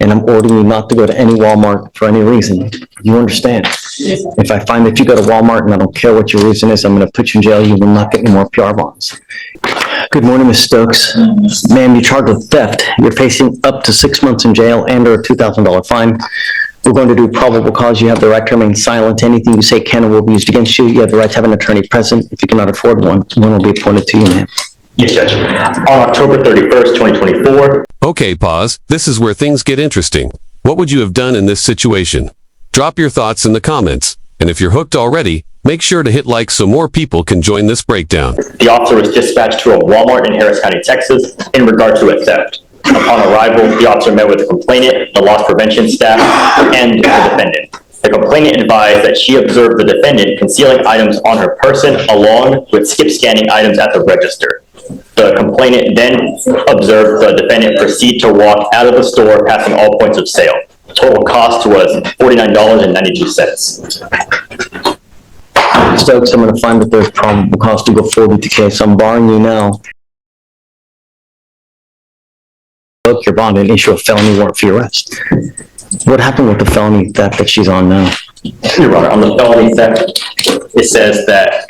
and I'm ordering you not to go to any Walmart for any reason. You understand? If I find that you go to Walmart and I don't care what your reason is, I'm going to put you in jail. You will not get any more PR bonds. Good morning, Miss Stokes. Ma'am, you're charged with theft. You're facing up to 6 months in jail and or a $2,000 fine. We're going to do probable cause. You have the right to remain silent. Anything you say can or will be used against you. You have the right to have an attorney present. If you cannot afford one will be appointed to you, ma'am. Yes, Judge. On October 31st, 2024. Okay, pause. This is where things get interesting. What would you have done in this situation? Drop your thoughts in the comments. And if you're hooked already, make sure to hit like so more people can join this breakdown. The officer was dispatched to a Walmart in Harris County, Texas, in regard to a theft. Upon arrival, the officer met with the complainant, the loss prevention staff, and the defendant. The complainant advised that she observed the defendant concealing items on her person along with skip scanning items at the register. The complainant then observed the defendant proceed to walk out of the store, passing all points of sale. Total cost was $49.92. Stokes, I'm going to find that there's probable cause to go forward with the case. I'm barring you now. Book your bond and issue a felony warrant for your arrest. What happened with the felony theft that she's on now? Your Honor, on the felony theft, it says that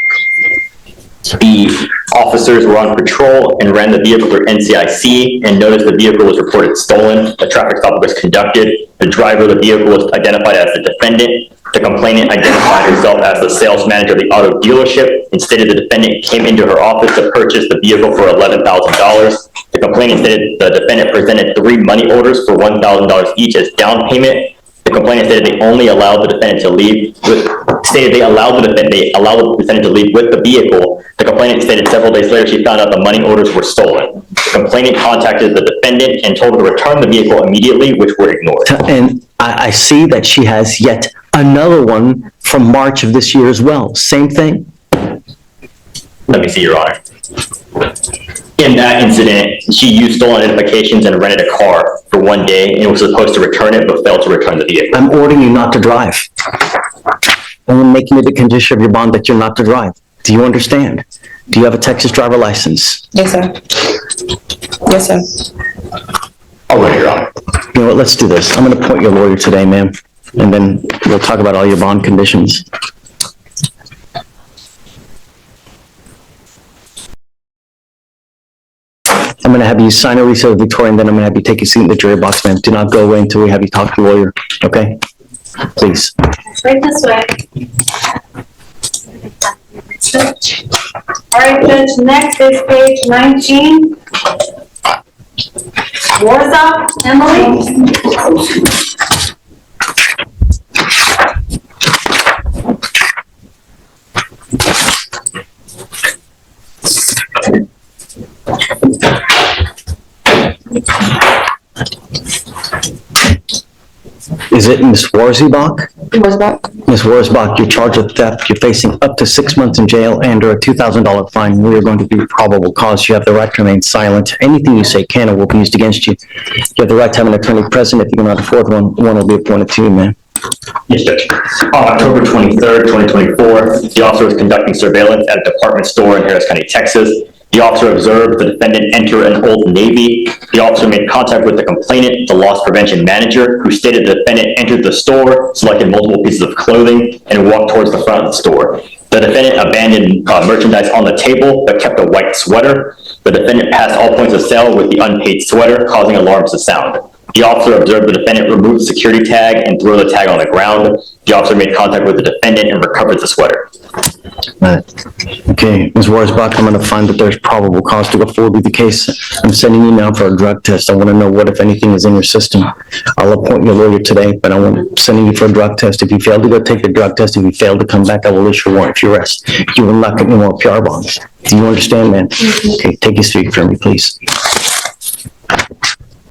the officers were on patrol and ran the vehicle through NCIC and noticed the vehicle was reported stolen. A traffic stop was conducted. The driver of the vehicle was identified as the defendant. The complainant identified herself as the sales manager of the auto dealership and stated the defendant came into her office to purchase the vehicle for $11,000. The complainant stated the defendant presented 3 money orders for $1,000 each as down payment. The complainant stated they only allowed the defendant to leave with, they allowed the defendant to leave with the vehicle. The complainant stated several days later she found out the money orders were stolen. The complainant contacted the defendant and told her to return the vehicle immediately, which were ignored. And I see that she has yet another one from March of this year as well. Same thing? Let me see, Your Honor. In that incident, she used stolen identifications and rented a car for 1 day and was supposed to return it but failed to return the vehicle. I'm ordering you not to drive. And I'm making it a condition of your bond that you're not to drive. Do you understand? Do you have a Texas driver license? Yes, sir. Yes, sir. All right, Your Honor. You know what, let's do this. I'm going to appoint your lawyer today, ma'am, and then we'll talk about all your bond conditions. I'm going to have you sign a receipt of Victoria, and then I'm going to have you take a seat in the jury box, ma'am. Do not go away until we have you talk to your lawyer, okay? Please. Right this way. All right, Judge, next is page 19. Warsaw, Emily. Is it Miss Warzebach? Warzebach. Miss Warzebach, you're charged with theft. You're facing up to 6 months in jail and or a $2,000 fine. We are going to do probable cause. You have the right to remain silent. Anything you say can or will be used against you. You have the right to have an attorney present. If you cannot afford one will be appointed to you, ma'am. Yes, Judge. On October 23rd, 2024, the officer was conducting surveillance at a department store in Harris County, Texas. The officer observed the defendant enter an Old Navy. The officer made contact with the complainant, the loss prevention manager, who stated the defendant entered the store, selected multiple pieces of clothing, and walked towards the front of the store. The defendant abandoned merchandise on the table, but kept a white sweater. The defendant passed all points of sale with the unpaid sweater, causing alarms to sound. The officer observed the defendant remove the security tag and throw the tag on the ground. The officer made contact with the defendant and recovered the sweater. Okay, Ms. Warzebach, I'm going to find that there's probable cause to go forward with the case. I'm sending you now for a drug test. I want to know what, if anything, is in your system. I'll appoint your lawyer today, but I'm sending you for a drug test. If you fail to go take the drug test, if you fail to come back, I will issue a warrant for your arrest. You will not get any more PR bonds. Do you understand, man? Okay, take your seat for me, please.